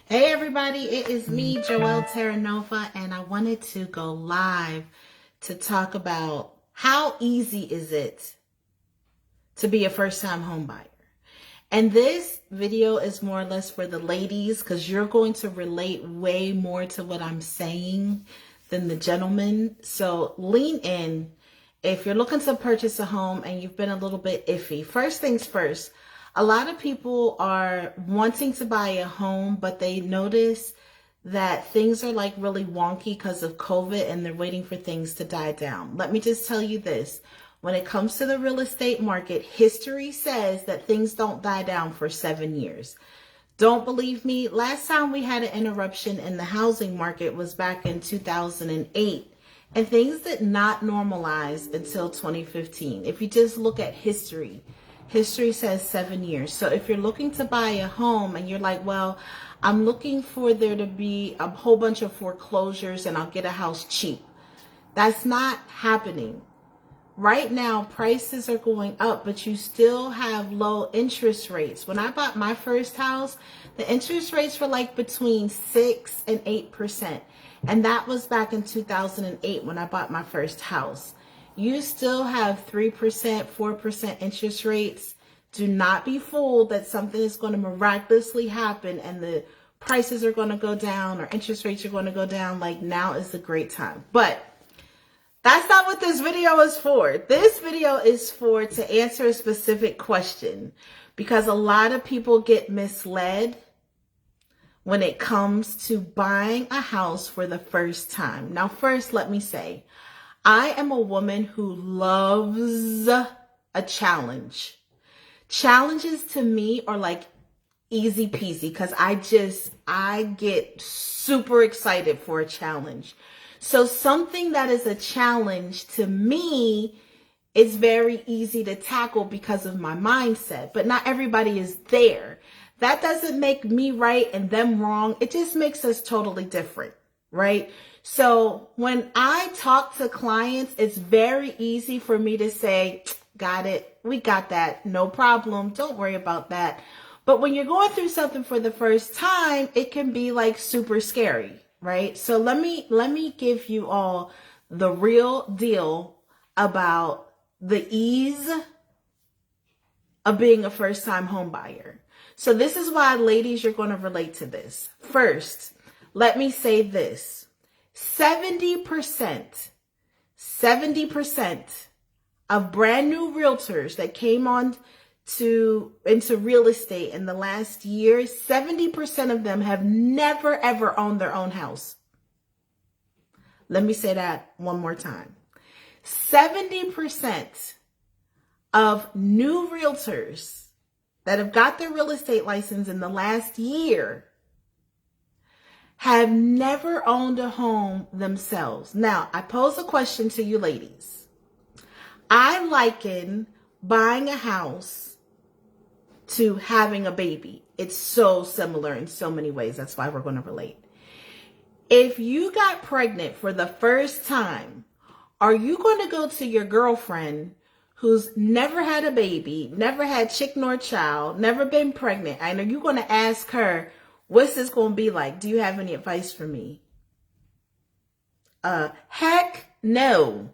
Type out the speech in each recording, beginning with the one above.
Hey everybody, it is me, Joelle Terranova, and I wanted to go live to talk about how easy is it to be a first-time home buyer. And this video is more or less for the ladies because you're going to relate way more to what I'm saying than the gentlemen. So lean in. If you're looking to purchase a home and you've been a little bit iffy, first things first, a lot of people are wanting to buy a home, but they notice that things are like really wonky because of COVID and they're waiting for things to die down. Let me just tell you this. When it comes to the real estate market, history says that things don't die down for 7 years. Don't believe me? Last time we had an interruption in the housing market was back in 2008, and things did not normalize until 2015. If you just look at history, history says 7 years. So if you're looking to buy a home and you're like, well, I'm looking for there to be a whole bunch of foreclosures and I'll get a house cheap. That's not happening. Right now, prices are going up, but you still have low interest rates. When I bought my first house, the interest rates were like between 6 and 8%. And that was back in 2008 when I bought my first house. You still have 3%, 4% interest rates. Do not be fooled that something is going to miraculously happen and the prices are going to go down or interest rates are going to go down. Like, now is a great time. But that's not what this video is for. This video is to answer a specific question because a lot of people get misled when it comes to buying a house for the first time. Now, first, let me say, I am a woman who loves a challenge. Challenges to me are like easy peasy because I get super excited for a challenge. So something that is a challenge to me is very easy to tackle because of my mindset, but not everybody is there. That doesn't make me right and them wrong. It just makes us totally different, right? So when I talk to clients, it's very easy for me to say, got it, we got that, no problem, don't worry about that. But when you're going through something for the first time, it can be like super scary. Right? So let me give you all the real deal about the ease of being a first-time home buyer. So this is why, ladies, you're going to relate to this. First, let me say this. 70% of brand new realtors that came on into real estate in the last year, 70% of them have never ever owned their own house. Let me say that one more time. 70% of new realtors that have got their real estate license in the last year have never owned a home themselves. Now, I pose a question to you ladies. I liken buying a house to having a baby. It's so similar in so many ways. That's why we're going to relate. If you got pregnant for the first time, are you going to go to your girlfriend who's never had a baby, never had chick nor child, never been pregnant, and are you going to ask her, what's this going to be like? Do you have any advice for me? Heck no.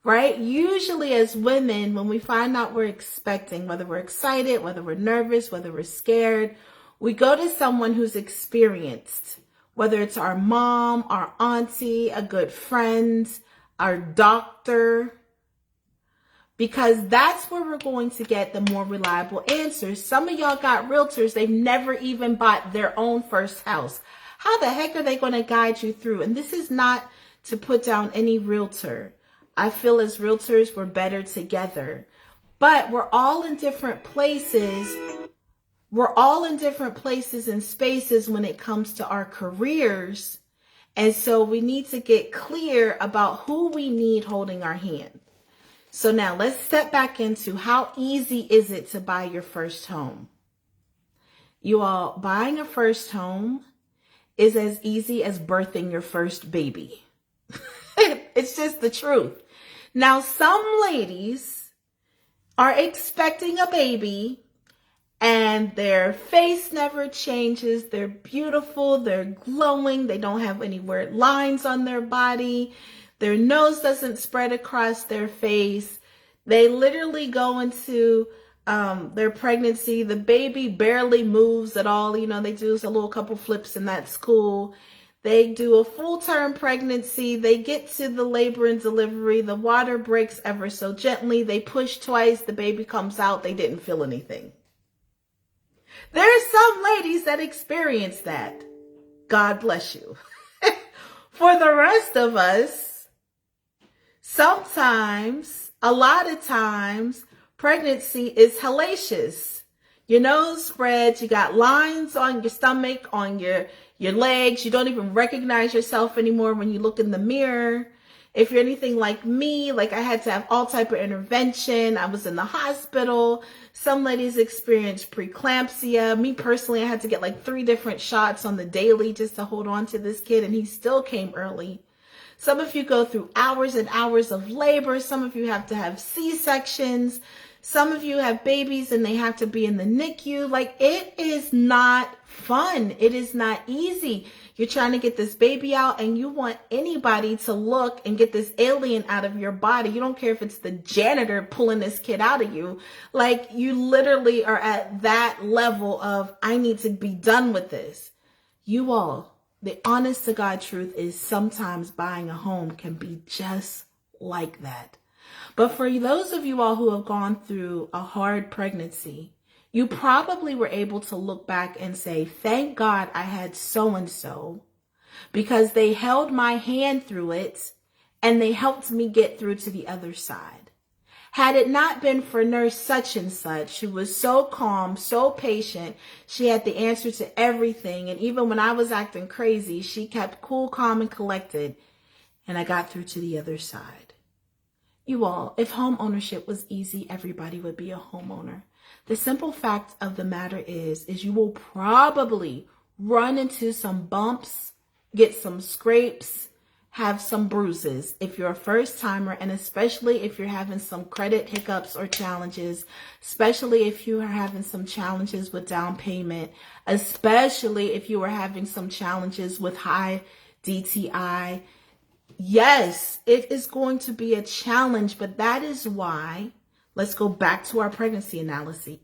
Right? Usually as women, when we find out we're expecting, whether we're excited, whether we're nervous, whether we're scared, we go to someone who's experienced, whether it's our mom, our auntie, a good friend, our doctor, because that's where we're going to get the more reliable answers. Some of y'all got realtors, they've never even bought their own first house. How the heck are they going to guide you through? And this is not to put down any realtor. I feel as realtors, we're better together, but we're all in different places. We're all in different places and spaces when it comes to our careers. And so we need to get clear about who we need holding our hand. So now let's step back into how easy is it to buy your first home? You all, buying a first home is as easy as birthing your first baby. It's just the truth. Now, some ladies are expecting a baby and their face never changes. They're beautiful. They're glowing. They don't have any weird lines on their body. Their nose doesn't spread across their face. They literally go into their pregnancy. The baby barely moves at all. You know, they do a little couple flips and that's cool. They do a full-term pregnancy. They get to the labor and delivery. The water breaks ever so gently. They push twice. The baby comes out. They didn't feel anything. There are some ladies that experience that. God bless you. For the rest of us, sometimes, a lot of times, pregnancy is hellacious. Your nose spreads. You got lines on your stomach, on your legs. You don't even recognize yourself anymore when you look in the mirror. If you're anything like me, like I had to have all type of intervention. I was in the hospital. Some ladies experience preeclampsia. Me personally, I had to get like 3 different shots on the daily just to hold on to this kid, and he still came early. Some of you go through hours and hours of labor. Some of you have to have C-sections. Some of you have babies and they have to be in the NICU. Like, it is not fun. It is not easy. You're trying to get this baby out and you want anybody to look and get this alien out of your body. You don't care if it's the janitor pulling this kid out of you. Like, you literally are at that level of, I need to be done with this. You all, the honest to God truth is sometimes buying a home can be just like that. But for those of you all who have gone through a hard pregnancy, you probably were able to look back and say, thank God I had so-and-so because they held my hand through it and they helped me get through to the other side. Had it not been for nurse such and such, who was so calm, so patient, she had the answer to everything. And even when I was acting crazy, she kept cool, calm, and collected. And I got through to the other side. You all, if home ownership was easy, everybody would be a homeowner. The simple fact of the matter is you will probably run into some bumps, get some scrapes, have some bruises if you're a first timer, and especially if you're having some credit hiccups or challenges, especially if you are having some challenges with down payment, especially if you are having some challenges with high DTI. Yes, it is going to be a challenge, but that is why, let's go back to our pregnancy analogy.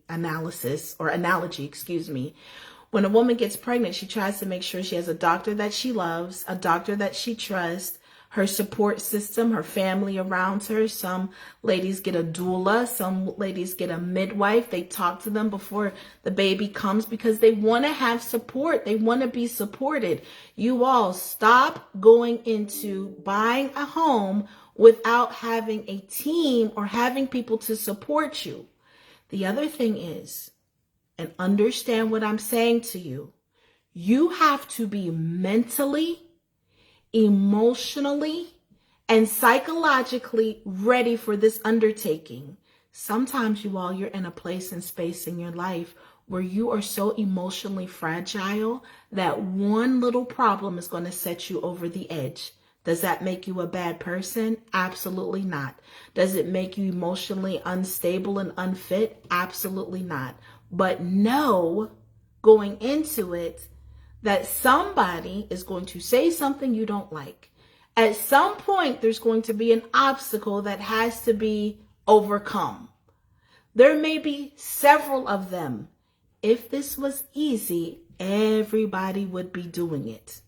When a woman gets pregnant, she tries to make sure she has a doctor that she loves, a doctor that she trusts, her support system, her family around her. Some ladies get a doula. Some ladies get a midwife. They talk to them before the baby comes because they want to have support. They want to be supported. You all stop going into buying a home without having a team or having people to support you. The other thing is, and understand what I'm saying to you, you have to be mentally, emotionally, and psychologically ready for this undertaking. Sometimes you all, you're in a place and space in your life where you are so emotionally fragile that one little problem is going to set you over the edge. Does that make you a bad person? Absolutely not. Does it make you emotionally unstable and unfit? Absolutely not. But know going into it that somebody is going to say something you don't like. At some point, there's going to be an obstacle that has to be overcome. There may be several of them. If this was easy, everybody would be doing it.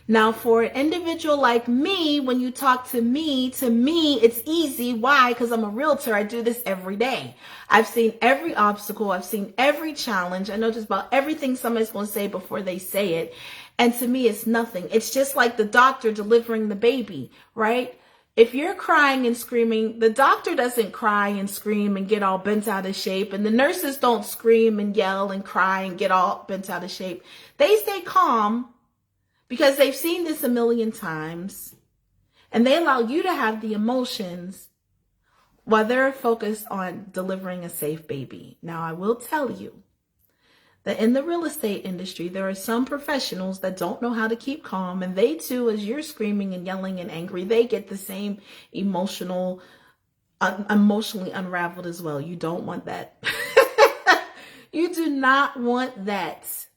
Now, for an individual like me, when you talk to me, it's easy. Why? Because I'm a realtor. I do this every day. I've seen every obstacle. I've seen every challenge. I know just about everything somebody's going to say before they say it. And to me, it's nothing. It's just like the doctor delivering the baby, right? If you're crying and screaming, the doctor doesn't cry and scream and get all bent out of shape. And the nurses don't scream and yell and cry and get all bent out of shape. They stay calm, because they've seen this a million times, and they allow you to have the emotions while they're focused on delivering a safe baby. Now, I will tell you that in the real estate industry, there are some professionals that don't know how to keep calm, and they too, as you're screaming and yelling and angry, they get the same emotionally unraveled as well. You don't want that. You do not want that,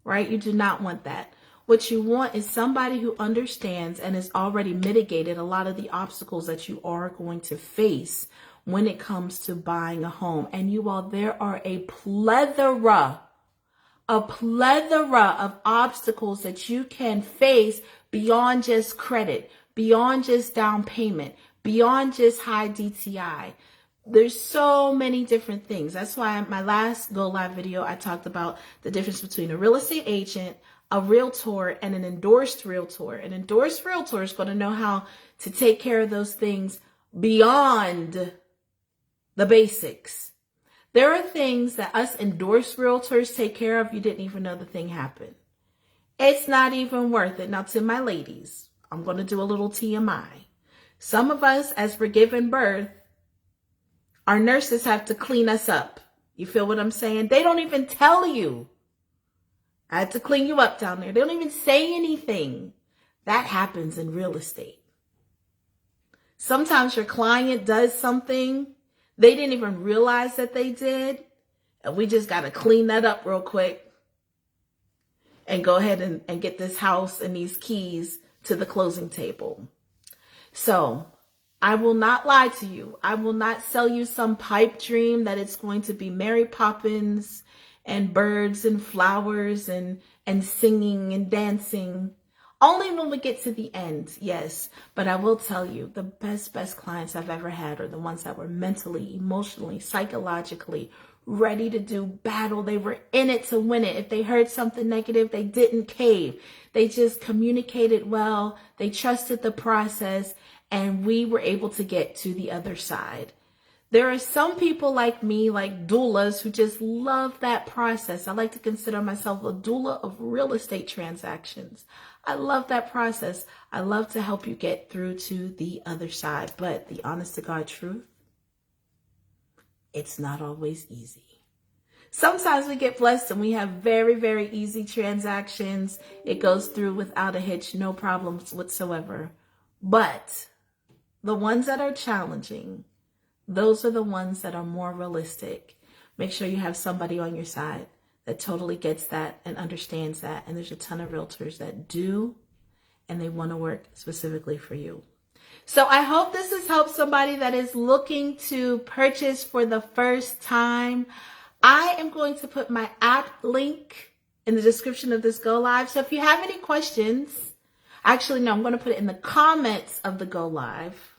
right? You do not want that. What you want is somebody who understands and has already mitigated a lot of the obstacles that you are going to face when it comes to buying a home. And you all, there are a plethora of obstacles that you can face beyond just credit, beyond just down payment, beyond just high DTI. There's so many different things. That's why my last Go Live video, I talked about the difference between a real estate agent, a realtor, and an endorsed realtor. An endorsed realtor is going to know how to take care of those things beyond the basics. There are things that us endorsed realtors take care of you didn't even know the thing happened. It's not even worth it. Now, to my ladies, I'm going to do a little TMI. Some of us, as we're giving birth, our nurses have to clean us up. You feel what I'm saying? They don't even tell you. I had to clean you up down there. They don't even say anything. That happens in real estate. Sometimes your client does something they didn't even realize that they did, and we just got to clean that up real quick and go ahead and get this house and these keys to the closing table. So I will not lie to you. I will not sell you some pipe dream that it's going to be Mary Poppins and birds and flowers and singing and dancing. Only when we get to the end, yes. But I will tell you, the best clients I've ever had are the ones that were mentally, emotionally, psychologically ready to do battle. They were in it to win it. If they heard something negative, they didn't cave. They just communicated well. They trusted the process, and we were able to get to the other side. There are some people like me, like doulas, who just love that process. I like to consider myself a doula of real estate transactions. I love that process. I love to help you get through to the other side. But the honest to God truth, it's not always easy. Sometimes we get blessed and we have very, very easy transactions. It goes through without a hitch, no problems whatsoever. But the ones that are challenging, those are the ones that are more realistic. Make sure you have somebody on your side that totally gets that and understands that. And there's a ton of realtors that do, and they want to work specifically for you. So I hope this has helped somebody that is looking to purchase for the first time. I am going to put my app link in the description of this Go Live. So if you have any questions, actually, no, I'm going to put it in the comments of the Go Live.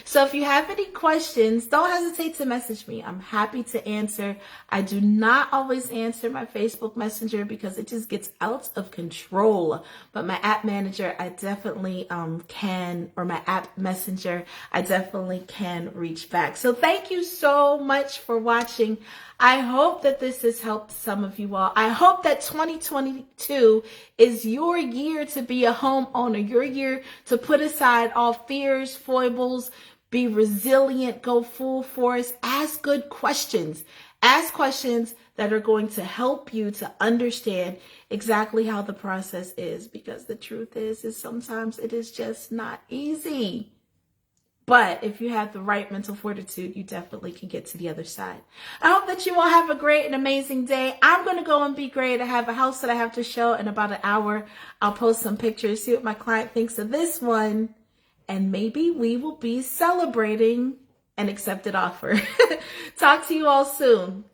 So if you have any questions, don't hesitate to message me. I'm happy to answer. I do not always answer my Facebook Messenger because it just gets out of control. But my app manager, I definitely can, or my app messenger, I definitely can reach back. So thank you so much for watching. I hope that this has helped some of you all. I hope that 2022 is your year to be a homeowner, your year to put aside all fears, foibles, be resilient, go full force, ask good questions. Ask questions that are going to help you to understand exactly how the process is, because the truth is sometimes it is just not easy. But if you have the right mental fortitude, you definitely can get to the other side. I hope that you all have a great and amazing day. I'm going to go and be great. I have a house that I have to show in about an hour. I'll post some pictures, see what my client thinks of this one. And maybe we will be celebrating an accepted offer. Talk to you all soon.